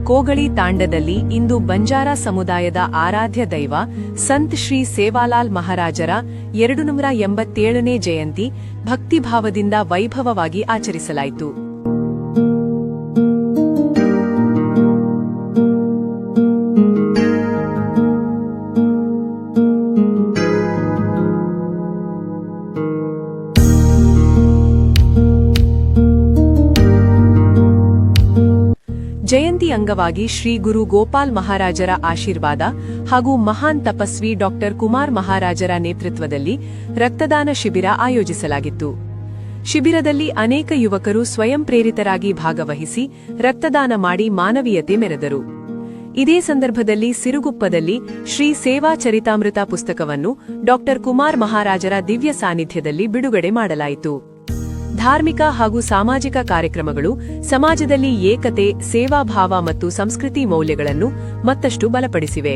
ಕೋಗಳಿ ತಾಂಡದಲ್ಲಿ ಇಂದು ಬಂಜಾರ ಸಮುದಾಯದ ಆರಾಧ್ಯ ದೈವ ಸಂತ್ ಶ್ರೀ ಸೇವಾಲಾಲ್ ಮಹಾರಾಜರ 287ನೇ ಜಯಂತಿ ಭಕ್ತಿಭಾವದಿಂದ ವೈಭವವಾಗಿ ಆಚರಿಸಲಾಯಿತು. ಜಯಂತಿ ಅಂಗವಾಗಿ ಶ್ರೀ ಗುರು ಗೋಪಾಲ್ ಮಹಾರಾಜರ ಆಶೀರ್ವಾದ ಹಾಗೂ ಮಹಾನ್ ತಪಸ್ವಿ ಡಾ ಕುಮಾರ್ ಮಹಾರಾಜರ ನೇತೃತ್ವದಲ್ಲಿ ರಕ್ತದಾನ ಶಿಬಿರ ಆಯೋಜಿಸಲಾಗಿತ್ತು. ಶಿಬಿರದಲ್ಲಿ ಅನೇಕ ಯುವಕರು ಸ್ವಯಂ ಪ್ರೇರಿತರಾಗಿ ಭಾಗವಹಿಸಿ ರಕ್ತದಾನ ಮಾಡಿ ಮಾನವೀಯತೆ ಮೆರೆದರು. ಇದೇ ಸಂದರ್ಭದಲ್ಲಿ ಸಿರುಗುಪ್ಪದಲ್ಲಿ ಶ್ರೀ ಸೇವಾ ಚರಿತಾಮೃತ ಪುಸ್ತಕವನ್ನು ಡಾ ಕುಮಾರ್ ಮಹಾರಾಜರ ದಿವ್ಯ ಸಾನ್ನಿಧ್ಯದಲ್ಲಿ ಬಿಡುಗಡೆ ಮಾಡಲಾಯಿತು. ಧಾರ್ಮಿಕ ಹಾಗೂ ಸಾಮಾಜಿಕ ಕಾರ್ಯಕ್ರಮಗಳು ಸಮಾಜದಲ್ಲಿ ಏಕತೆ, ಸೇವಾಭಾವ ಮತ್ತು ಸಂಸ್ಕೃತಿ ಮೌಲ್ಯಗಳನ್ನು ಮತ್ತಷ್ಟು ಬಲಪಡಿಸಿವೆ.